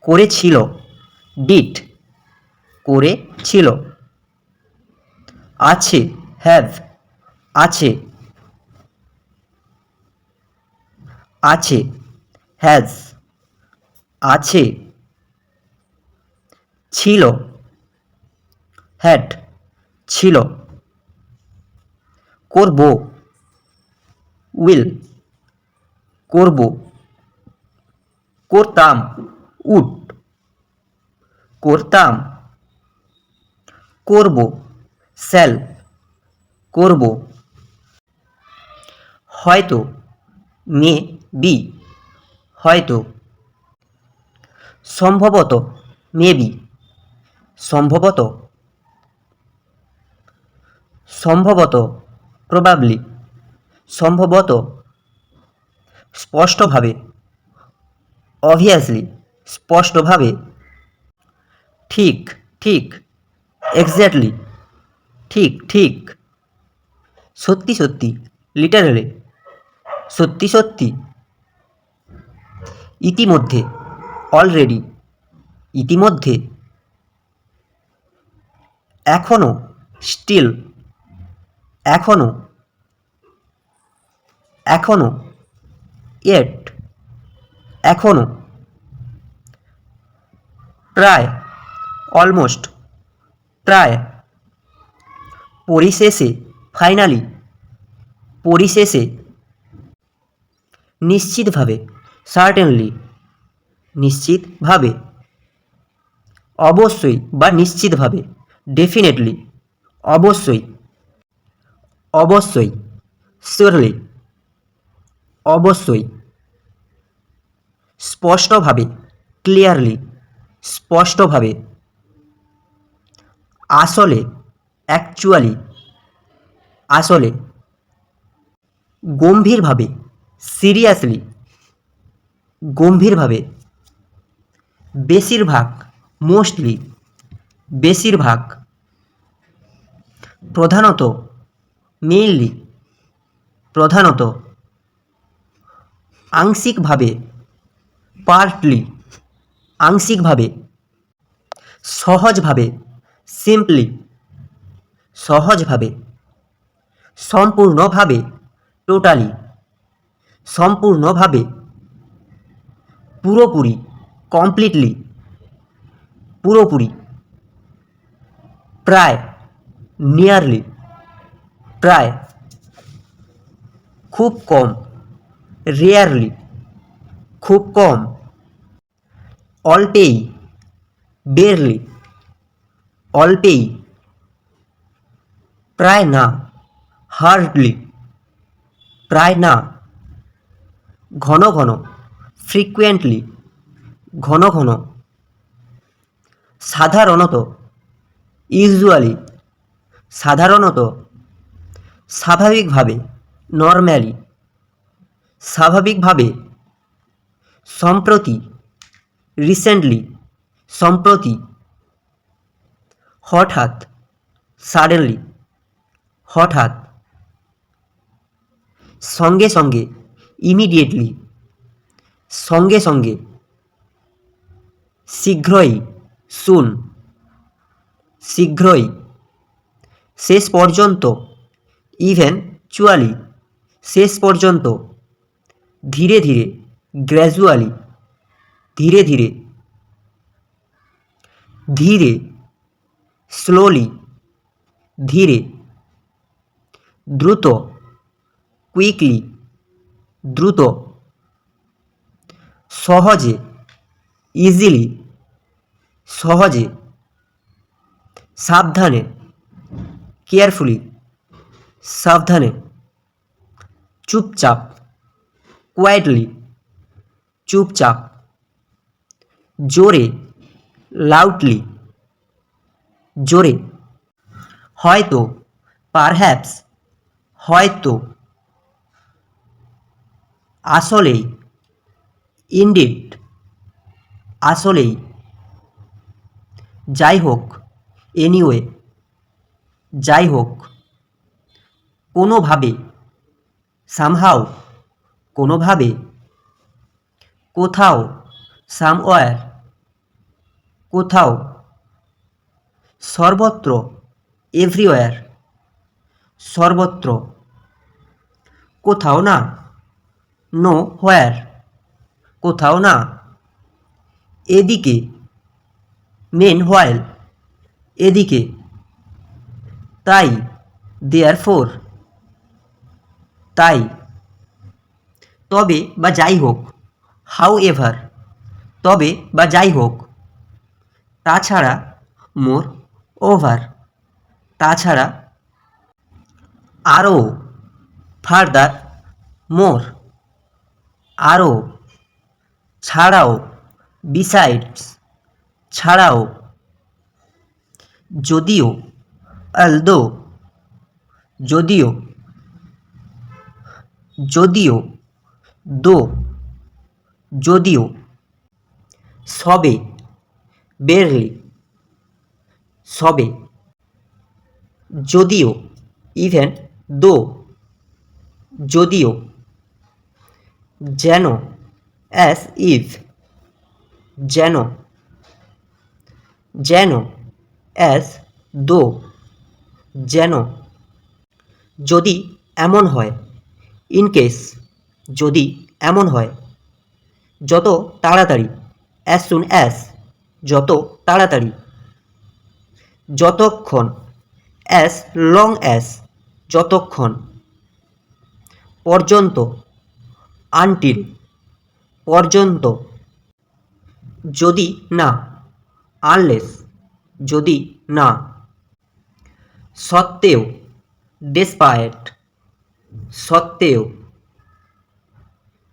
করেছিল, ডিড, করেছিল। আছে, হ্যাভ, আছে। আছে, হ্যাজ, আছে। ছিল, হ্যাড, ছিল। করব, উইল, করব। করতাম, উড, করতাম। করব, স্যাল, করব। হয়তো, মে বি, হয়তো। সম্ভবত, মেবি, সম্ভবত। সম্ভবত, প্রবাবলি, সম্ভবত। স্পষ্টভাবে, অবভিয়াসলি, স্পষ্টভাবে। ঠিক, ঠিক, এক্স্যাক্টলি, ঠিক, ঠিক। সত্যি সত্যি, লিটারেলি, সত্যি সত্যি। ইতিমধ্যে, অলরেডি, ইতিমধ্যে। এখনো, স্টিল, এখনো। এখনো, ইয়েট, এখনো। প্রায়, অলমোস্ট, প্রায়, পরিশেষে, ফাইনালি, পরিশেষে, নিশ্চিতভাবে, সার্টেনলি, নিশ্চিতভাবে, অবশ্যই বা নিশ্চিতভাবে, ডেফিনেটলি, অবশ্যই, অবশ্যই, শিওরলি, অবশ্যই, স্পষ্টভাবে, ক্লিয়ারলি, স্পষ্টভাবে, আসলে, অ্যাকচুয়ালি, আসলে, গম্ভীরভাবে, সিরিয়াসলি, গম্ভীরভাবে, বেশিরভাগ, মোস্টলি, বেশিরভাগ, প্রধানত, মেইনলি, প্রধানত, আংশিকভাবে, পার্টলি, আংশিকভাবে, সহজভাবে, সিম্পলি, সহজভাবে, সম্পূর্ণভাবে, টোটালি, সম্পূর্ণভাবে, পুরোপুরি, কমপ্লিটলি, পুরোপুরি, প্রায়, নিয়ারলি, প্রায়, খুব কম, রেয়ারলি, খুব কম, অল্পেই, বেরলি, অল্পেই, প্রায় না, হার্ডলি, প্রায় না, ঘন ঘন, ফ্রিকুয়েন্টলি, ঘন ঘন, সাধারণত, ইউজুয়ালি, সাধারণত, স্বাভাবিকভাবে, নর্ম্যালি, স্বাভাবিকভাবে, সম্প্রতি, রিসেন্টলি, সম্প্রতি, হঠাৎ, সাডেনলি, হঠাৎ, সঙ্গে সঙ্গে, ইমিডিয়েটলি, সঙ্গে সঙ্গে, শীঘ্রই, সুন, শীঘ্রই, শেষ পর্যন্ত, ইভেনচুয়ালি, শেষ পর্যন্ত, ধীরে ধীরে, গ্র্যাজুয়ালি, ধীরে ধীরে, ধীরে, স্লোলি, ধীরে, দ্রুত, কুইকলি, দ্রুত, সহজে, ইজিলি, সহজে, সাবধানে, কেয়ারফুলি, সাবধানে, চুপচাপ, কোয়াইটলি, চুপচাপ, জোরে, লাউডলি, জোরে, হয়তো, পারহ্যাপস, হয়তো, আসলেই, ইনডিড, আসলেই, যাই হোক, এনিওয়ে, যাই হোক, কোনোভাবে, সামহাও, কোনোভাবে, কোথাও, সামওয়্যার, কোথাও, সর্বত্র, এভরিওয়্যার, সর্বত্র, কোথাও না, নো হোয়ার, কোথাও না, এদিকে, মেন হোয়াইল, এদিকে, তাই, দেয়ারফোর, তাই, তবে বা যাই হোক, হাউ এভার, তবে বা যাই হোক, তাছাড়া, মোর ওভার, তাছাড়া, আরও, ফার্দার, মোর, আরও, ছাড়াও, বিসাইডস, ছাড়াও, যদিও, অলদো, যদিও, যদিও, দো, যদিও, সবে, বেরলি, সবে, যদিও, ইভেন দো, যদিও, যেন, অ্যাজ ইফ, যেন, যেন, অ্যাজ দো, যেন, যদি এমন হয়, ইন কেস, যদি এমন হয়, যত তাড়াতাড়ি, অ্যাজ সুন অ্যাজ, যত তাড়াতাড়ি, যতক্ষণ, অ্যাজ লং অ্যাজ, যতক্ষণ, পর্যন্ত, আনটিল, পর্যন্ত, যদি না, আনলেস, যদি না, সত্ত্বেও, ডেসপায়েট, সত্ত্বেও,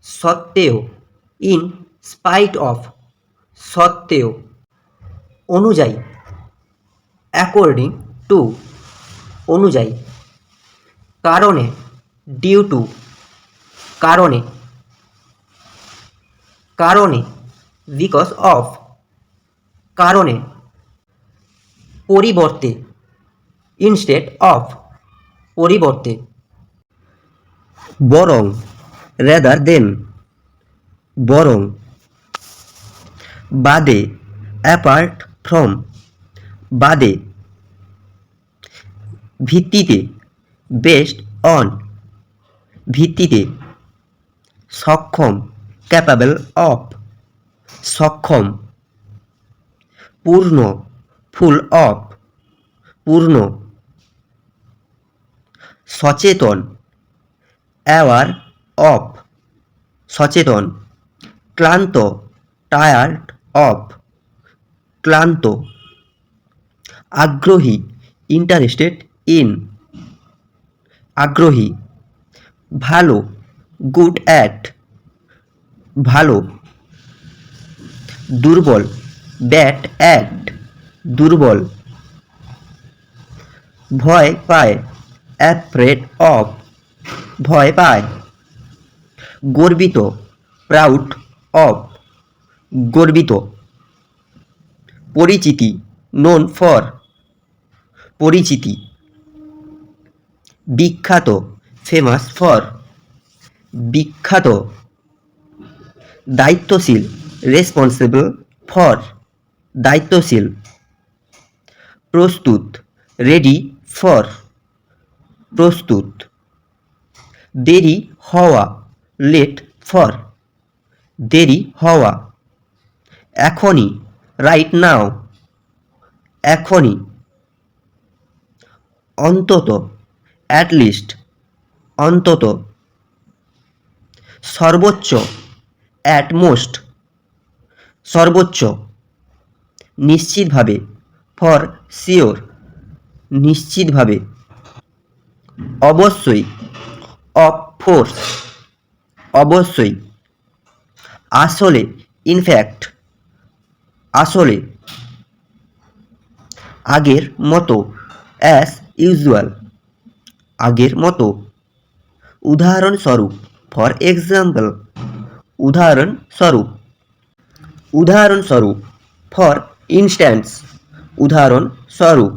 সত্ত্বেও, ইন স্পাইট অফ, সত্ত্বেও, অনুযায়ী, অ্যাকর্ডিং টু, অনুযায়ী, কারণে, ডিউ টু, কারণে, কারণে, বিকজ অফ, কারণে, পরিবর্তে, ইনস্টেড অফ, পরিবর্তে, বরং, রেদার দেন, বরং, বাদে, অ্যাপার্ট ফ্রম, বাদে, ভিত্তিতে, বেসড অন, ভিত্তিতে, সক্ষম, ক্যাপাবল অফ, সক্ষম, পূর্ণ, ফুল অফ, পূর্ণ, সচেতন, অ্যাওয়ার অফ, সচেতন, ক্লান্ত, টায়ার্ড অফ, ক্লান্ত, আগ্রহী, ইন্টারেস্টেড ইন, আগ্রহী, ভালো, গুড অ্যাট, ভালো, দুর্বল, ব্যাড অ্যাট, দুর্বল, ভয় পায়, অ্যাফ্রেড অফ, ভয় পায়, গর্বিত, প্রাউড অফ, গর্বিত, পরিচিতি, নোন ফর, পরিচিতি, বিখ্যাত, ফেমাস ফর, বিখ্যাত, দায়িত্বশীল, রেসপন্সিবল ফর, দায়িত্বশীল, প্রস্তুত, রেডি ফর, প্রস্তুত, দেরি হওয়া, লেট ফর, দেরি হওয়া, এখনই, রাইট নাও, এখনই, অন্তত, অ্যাটলিস্ট, অন্তত, সর্বোচ্চ, অ্যাট মোস্ট, সর্বোচ্চ, নিশ্চিতভাবে, ফর শিওর, নিশ্চিতভাবে, অবশ্যই, অফ ফোর্স, অবশ্যই, আসলে, ইনফ্যাক্ট, আসলে, আগের মতো, অ্যাজ ইউজুয়াল, আগের মতো, উদাহরণস্বরূপ, ফর এক্সাম্পল, উদাহরণস্বরূপ, উদাহরণস্বরূপ, ফর ইনস্ট্যান্স, উদাহরণস্বরূপ,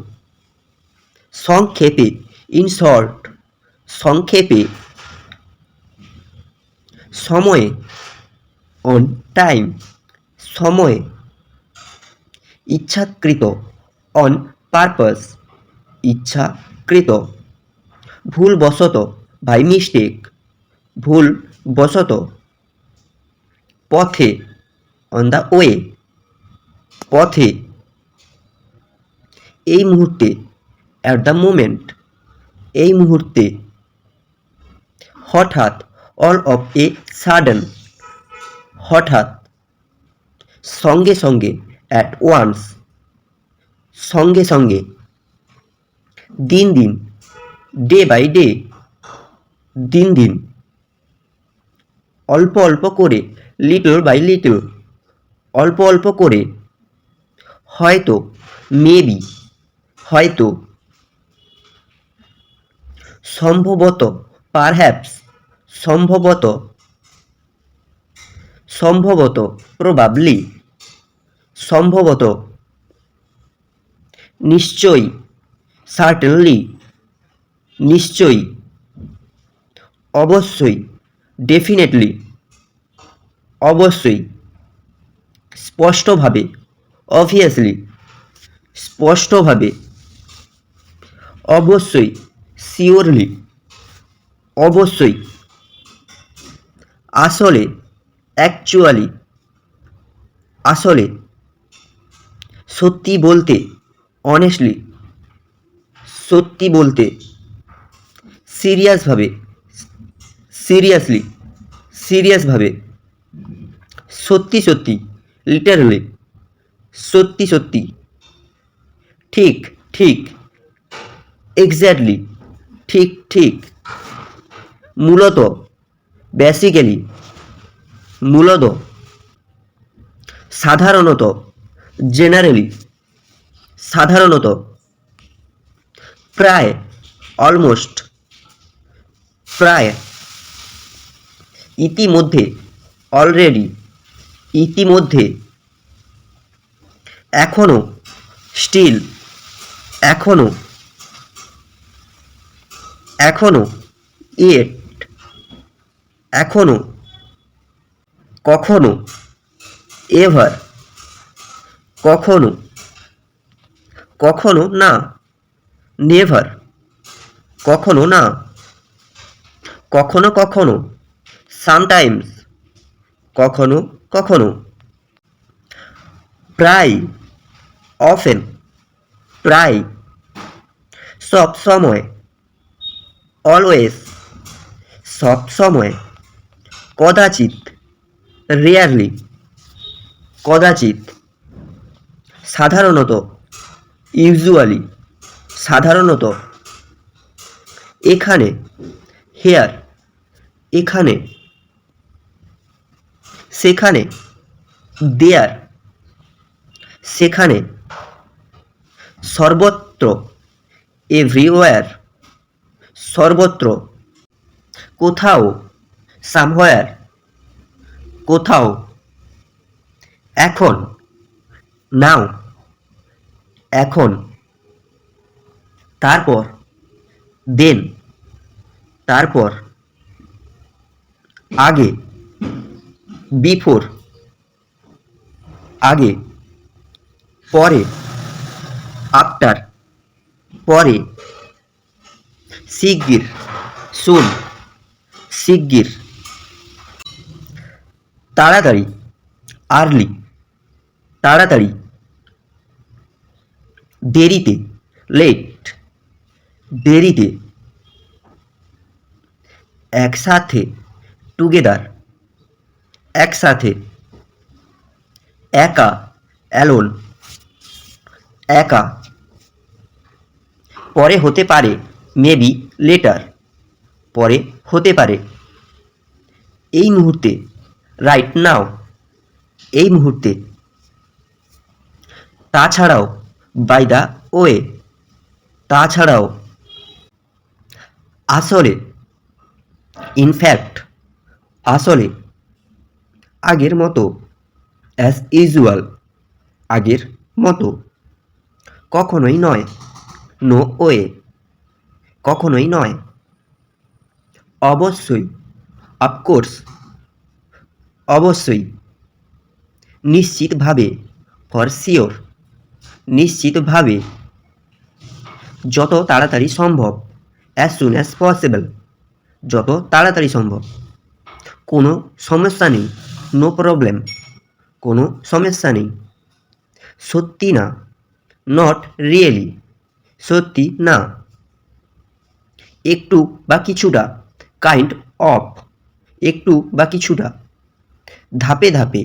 সংক্ষেপে, ইন শর্ট, সংক্ষেপে, সময়ে, অন টাইম, সময়ে, ইচ্ছাকৃত, অন পারপাস, ইচ্ছাকৃত, ভুলবশত, বাই মিস্টেক, ভুলবশত, পথে, অন দ্য ওয়ে, পথে, এই মুহূর্তে, অ্যাট দ্য মোমেন্ট, এই মুহূর্তে, হঠাৎ, অল অফ এ সাডেন, হঠাৎ, সঙ্গে সঙ্গে, অ্যাট ওয়ান্স, সঙ্গে সঙ্গে, দিন দিন, ডে বাই ডে, দিন দিন, অল্প অল্প করে, লিটল বাই লিটল, অল্প অল্প করে, হয়তো, মেবি, হয়তো, সম্ভবত, পারহ্যাপস, সম্ভবত, সম্ভবত, প্রবাবলি, সম্ভবত, নিশ্চয়ই, সার্টেনলি, নিশ্চয়ই, অবশ্যই, ডেফিনেটলি, অবশ্যই, স্পষ্টভাবে, অবভিয়াসলি, স্পষ্টভাবে, অবশ্যই, শিওরলি, অবশ্যই, আসলে, অ্যাকচুয়ালি, আসলে, সত্যি বলতে, অনেস্টলি, সত্যি বলতে, সিরিয়াসভাবে, সিরিয়াসলি, সিরিয়াসভাবে, সত্যি সত্যি, লিটারালি, সত্যি সত্যি, ঠিক ঠিক, এক্স্যাক্টলি, ঠিক ঠিক, মূলত, বেসিক্যালি, মূলত, সাধারণত, জেনারেলি, সাধারণত, প্রায়, অলমোস্ট, প্রায়, ইতিমধ্যে, অলরেডি, ইতিমধ্যে, এখনো, স্টিল, এখনো, এখনো, ইয়েট, এখনো, কখনো, এভার, কখনো, কখনো না, নেভার, কখনো না, কখনো কখনো, সামটাইমস, কখনো কখনো, প্রায়, অফেন, প্রায়, সব সময়, অলওয়েজ, সব সময়, কদাচিৎ, রেয়ারলি, কদাচিৎ, সাধারণত, ইউজুয়ালি, সাধারণত, এখানে, হেয়ার, এখানে, সেখানে, দেয়ার, সেখানে, সর্বত্র, এভরিওয়্যার, সর্বত্র, কোথাও, সামহোয়ার, কোথাও, এখন, নাও, এখন, তারপর, দেন, তারপর, আগে, বিফোর, আগে, পরে, আফটার, পরে, শিগগির, সুন, শিগগির, তাড়াতাড়ি, আর্লি, তাড়াতাড়ি, দেরিতে, লেট, দেরিতে, একসাথে, টুগেদার, একসাথে, একা, অ্যালোন, একা, পরে হতে পারে, মেবি, লেটার, পরে হতে পারে, এই মুহূর্তে, রাইট নাও, এই মুহূর্তে, তাছাড়াও, বাই দ্য ওয়ে, তাছাড়াও, আসলে, ইনফ্যাক্ট, আসলে, আগের মতো, অ্যাজ ইউজুয়াল, আগের মতো, কখনোই নয়, নো ওয়ে, কখনোই নয়, অবশ্যই, অফকোর্স, অবশ্যই, নিশ্চিতভাবে, ফর শিওর, নিশ্চিতভাবে, যত তাড়াতাড়ি সম্ভব, অ্যাজ সুন অ্যাজ পসিবল, যত তাড়াতাড়ি সম্ভব, কোনো সমস্যা নেই, নো প্রবলেম, কোনো সমস্যা নেই, সত্যি না, নট রিয়েলি, সত্যি না, একটু বা কিছুটা, কাইন্ড অফ, একটু বা কিছুটা, ধাপে ধাপে,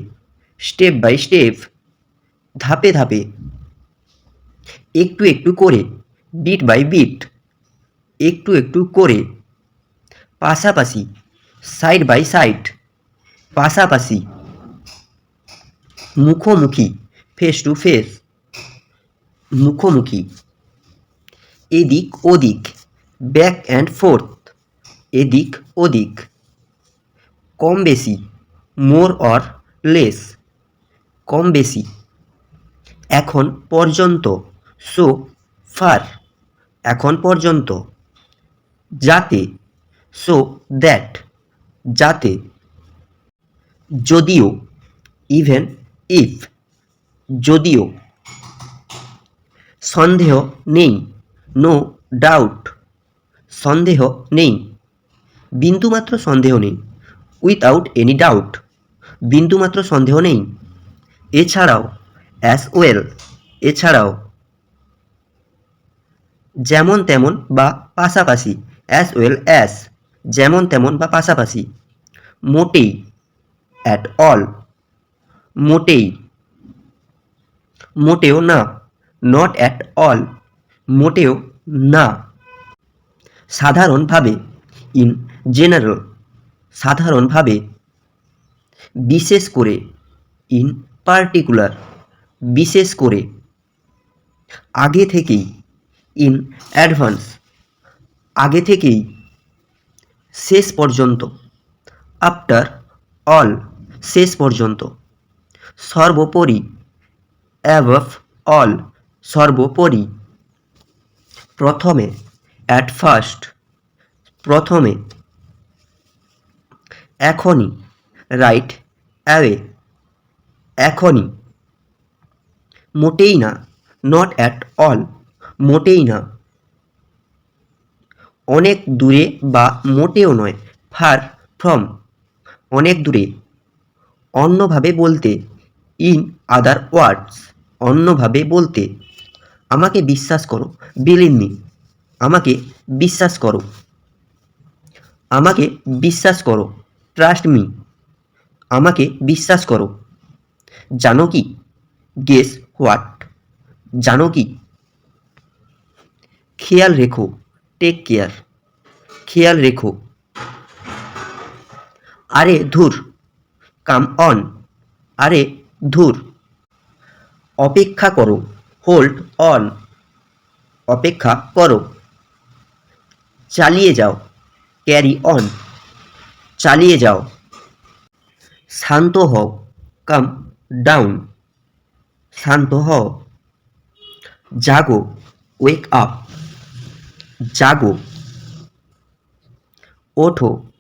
স্টেপ বাই স্টেপ, ধাপে ধাপে, একটু একটু করে, বিট বাই বিট, একটু একটু করে, পাশাপাশি, সাইড বাই সাইড, পাশাপাশি, মুখোমুখি, ফেস টু ফেস, মুখোমুখি, এদিক ওদিক, ব্যাক অ্যান্ড ফোর্থ, এদিক ওদিক, কম বেশি, মোর অর লেস, কম বেশি, এখন পর্যন্ত, সো ফার, এখন পর্যন্ত, যাতে, সো দ্যাট, যাতে, যদিও, ইভেন ইফ, যদিও, সন্দেহ নেই, নো ডাউট, সন্দেহ নেই, বিন্দুমাত্র সন্দেহ নেই, উইথআউট এনি ডাউট, বিন্দুমাত্র সন্দেহ নেই, এছাড়াও, অ্যাজ ওয়েল, এছাড়াও। যেমন তেমন বা পাশাপাশি, অ্যাজ ওয়েল অ্যাজ, যেমন তেমন বা পাশাপাশি। মোটেই, অ্যাট অল, মোটেই, মোটেও না, নট অ্যাট অল, মোটেও না। সাধারণভাবে, ইন জেনারেল, সাধারণভাবে। বিশেষ করে, ইন পার্টিকুলার, বিশেষ করে। আগে থেকেই, ইন অ্যাডভান্স, আগে থেকেই। শেষ পর্যন্ত, আফটার অল, শেষ পর্যন্ত। সর্বোপরি, অ্যাবভ অল, সর্বোপরি। প্রথমে, অ্যাট ফার্স্ট, প্রথমে। এখনই, রাইট অ্যাওয়ে, এখনই। মোটেই না, নট অ্যাট অল, মোটেই না। অনেক দূরে বা মোটেও নয়, ফার ফ্রম, অনেক দূরে। অন্যভাবে বলতে, ইন আদার ওয়ার্ডস, অন্যভাবে বলতে। আমাকে বিশ্বাস করো, বিলিভ মি, আমাকে বিশ্বাস করো। আমাকে বিশ্বাস করো, ট্রাস্ট মি, আমাকে বিশ্বাস করো। জানো কি, গেস হোয়াট, জানো কি। খেয়াল রেখো, টেক কেয়ার, খেয়াল রেখো। আরে ধুর, কাম অন, আরে ধুর। অপেক্ষা করো, হোল্ড অন, অপেক্ষা করো। চালিয়ে যাও, ক্যারি অন, চালিয়ে যাও। শান্ত হও, কাম ডাউন, শান্ত হও। জাগো, ওয়েক আপ, জাগো। ওঠো,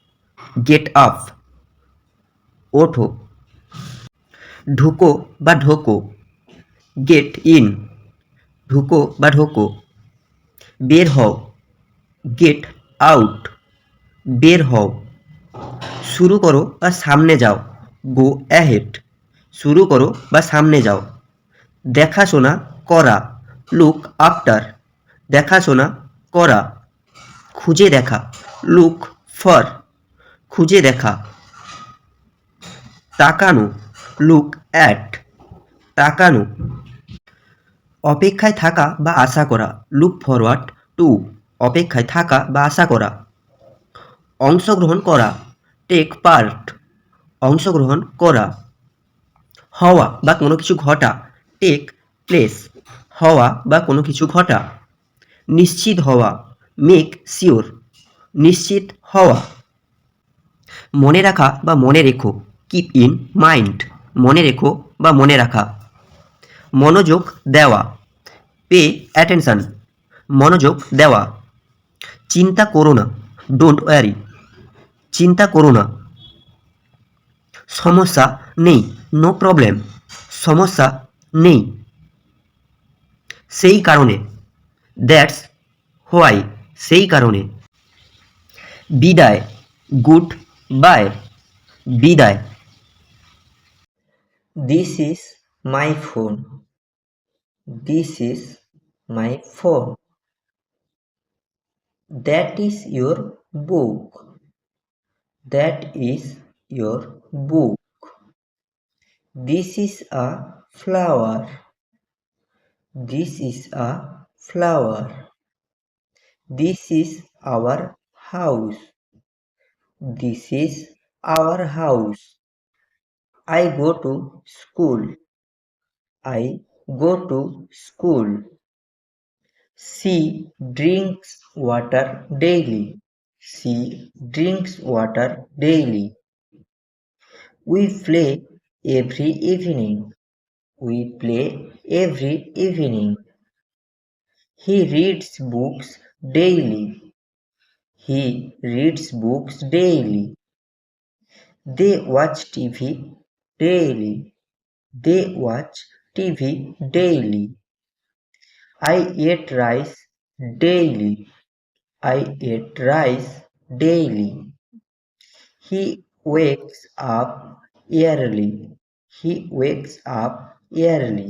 গেট আপ, ওঠো। ঢুকো বা ঢোকো, গেট ইন, ঢুকো বা ঢোকো। বের হও, গেট আউট, বের হও। শুরু করো বা সামনে যাও, গো অ্যাহেড, শুরু করো বা সামনে যাও। দেখাশোনা করা, লুক আফটার, দেখাশোনা করা। খুঁজে দেখা, লুক ফর, খুঁজে দেখা। তাকানো, লুক অ্যাট, তাকানো। অপেক্ষায় থাকা বা আশা করা, লুক ফরওয়ার্ড টু, অপেক্ষায় থাকা বা আশা করা। অংশগ্রহণ করা, টেক পার্ট, অংশগ্রহণ করা। হওয়া বা কোনো কিছু ঘটা, টেক প্লেস, হওয়া বা কোনো কিছু ঘটা। নিশ্চিত হওয়া, মেক শিওর, নিশ্চিত হওয়া। মনে রাখা বা মনে রেখো, কিপ ইন মাইন্ড, মনে রেখো বা মনে রাখা। মনোযোগ দেওয়া, পে অ্যাটেনশন, মনোযোগ দেওয়া। চিন্তা করো না, ডোন্ট ওয়ারি, চিন্তা করো না। সমস্যা নেই, নো প্রবলেম, সমস্যা নেই। সেই কারণে, দ্যাটস হোয়াই, সেই কারণে। বিদায়, গুড বাই, বিদায়। This is my phone. This is my phone. That is your book. That is your book. This is a flower. This is a flower. This is our house. This is our house. I go to school. I go to school. She drinks water daily. She drinks water daily. We play every evening. We play every evening. He reads books daily. He reads books daily. They watch TV daily. They watch TV daily. I eat rice daily. I eat rice daily. He wakes up early. He wakes up early.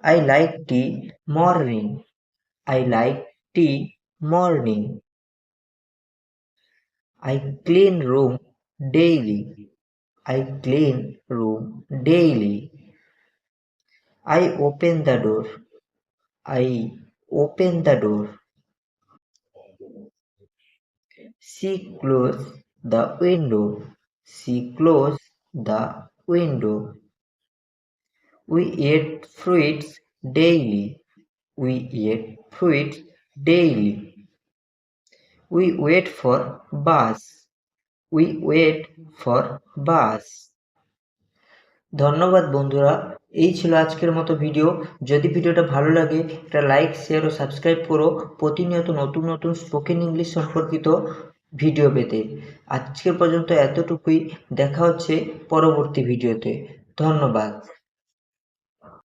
I like tea morning. I like tea morning. I clean room daily. I clean room daily. I open the door. I open the door. She closed the window. She closed the window. We eat fruits daily. We eat fruits daily. We wait for bus. We wait for bus. ধন্যবাদ বন্ধুরা, এই ছিল আজকের মতো video. যদি ভিডিওটা ভালো লাগে একটা লাইক, শেয়ার ও সাবস্ক্রাইব করো প্রতিনিয়ত নতুন নতুন স্পোকেন ইংলিশ সম্পর্কিত ভিডিও পেতে। আজকের পর্যন্ত এতটুকুই, দেখা হচ্ছে পরবর্তী ভিডিওতে। ধন্যবাদ।